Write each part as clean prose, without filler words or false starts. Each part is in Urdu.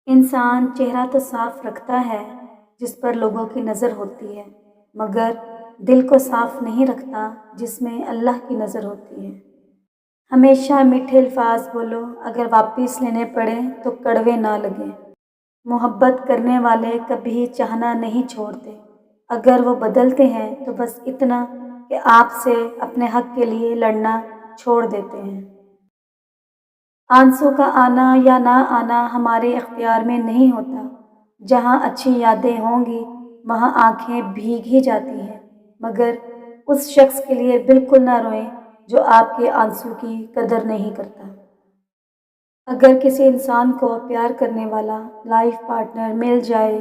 انسان چہرہ تو صاف رکھتا ہے جس پر لوگوں کی نظر ہوتی ہے، مگر دل کو صاف نہیں رکھتا جس میں اللہ کی نظر ہوتی ہے۔ ہمیشہ میٹھے الفاظ بولو، اگر واپس لینے پڑیں تو کڑوے نہ لگیں۔ محبت کرنے والے کبھی چاہنا نہیں چھوڑتے، اگر وہ بدلتے ہیں تو بس اتنا کہ آپ سے اپنے حق کے لیے لڑنا چھوڑ دیتے ہیں۔ آنسوں کا آنا یا نہ آنا ہمارے اختیار میں نہیں ہوتا۔ جہاں اچھی یادیں ہوں گی وہاں آنکھیں بھیگ ہی جاتی ہیں، مگر اس شخص کے لیے بالکل نہ روئیں جو آپ کے آنسوں کی قدر نہیں کرتا۔ اگر کسی انسان کو پیار کرنے والا لائف پارٹنر مل جائے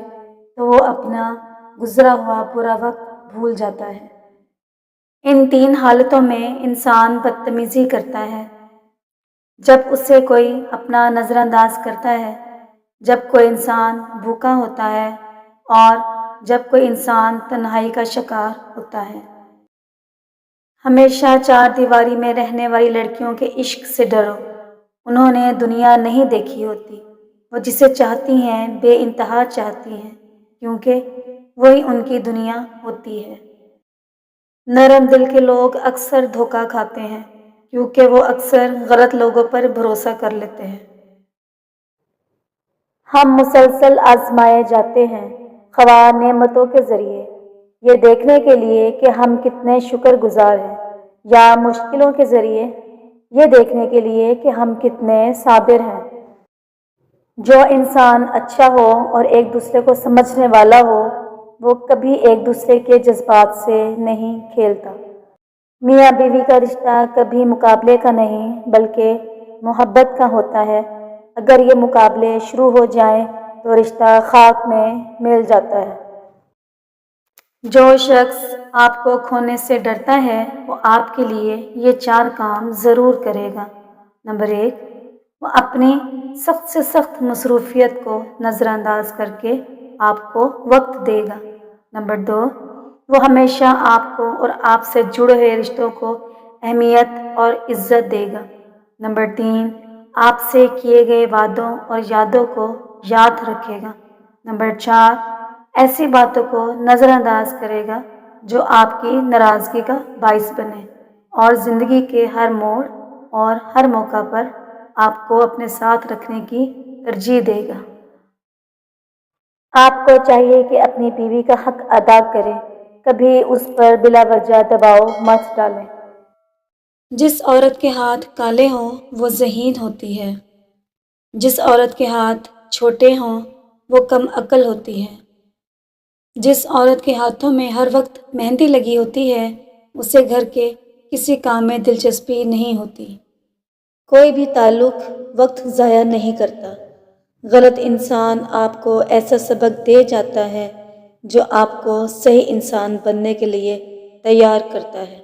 تو وہ اپنا گزرا ہوا برا وقت بھول جاتا ہے۔ ان تین حالتوں میں انسان بدتمیزی کرتا ہے: جب اسے کوئی اپنا نظر انداز کرتا ہے، جب کوئی انسان بھوکا ہوتا ہے، اور جب کوئی انسان تنہائی کا شکار ہوتا ہے۔ ہمیشہ چار دیواری میں رہنے والی لڑکیوں کے عشق سے ڈرو، انہوں نے دنیا نہیں دیکھی ہوتی۔ وہ جسے چاہتی ہیں بے انتہا چاہتی ہیں، کیونکہ وہی ان کی دنیا ہوتی ہے۔ نرم دل کے لوگ اکثر دھوکہ کھاتے ہیں، کیونکہ وہ اکثر غلط لوگوں پر بھروسہ کر لیتے ہیں۔ ہم مسلسل آزمائے جاتے ہیں، خواہ نعمتوں کے ذریعے، یہ دیکھنے کے لیے کہ ہم کتنے شکر گزار ہیں، یا مشکلوں کے ذریعے، یہ دیکھنے کے لیے کہ ہم کتنے صابر ہیں۔ جو انسان اچھا ہو اور ایک دوسرے کو سمجھنے والا ہو، وہ کبھی ایک دوسرے کے جذبات سے نہیں کھیلتا۔ میاں بیوی کا رشتہ کبھی مقابلے کا نہیں بلکہ محبت کا ہوتا ہے۔ اگر یہ مقابلے شروع ہو جائیں تو رشتہ خاک میں مل جاتا ہے۔ جو شخص آپ کو کھونے سے ڈرتا ہے وہ آپ کے لیے یہ چار کام ضرور کرے گا۔ نمبر 1، وہ اپنی سخت سے سخت مصروفیت کو نظر انداز کر کے آپ کو وقت دے گا۔ نمبر 2، وہ ہمیشہ آپ کو اور آپ سے جڑے ہوئے رشتوں کو اہمیت اور عزت دے گا۔ نمبر 3، آپ سے کیے گئے وعدوں اور یادوں کو یاد رکھے گا۔ نمبر 4، ایسی باتوں کو نظر انداز کرے گا جو آپ کی ناراضگی کا باعث بنے، اور زندگی کے ہر موڑ اور ہر موقع پر آپ کو اپنے ساتھ رکھنے کی ترجیح دے گا۔ آپ کو چاہیے کہ اپنی بیوی کا حق ادا کریں، کبھی اس پر بلا وجہ دباؤ مت ڈالیں۔ جس عورت کے ہاتھ کالے ہوں وہ ذہین ہوتی ہے، جس عورت کے ہاتھ چھوٹے ہوں وہ کم عقل ہوتی ہے، جس عورت کے ہاتھوں میں ہر وقت مہندی لگی ہوتی ہے اسے گھر کے کسی کام میں دلچسپی نہیں ہوتی۔ کوئی بھی تعلق وقت ضائع نہیں کرتا۔ غلط انسان آپ کو ایسا سبق دے جاتا ہے جو آپ کو صحیح انسان بننے کے لیے تیار کرتا ہے۔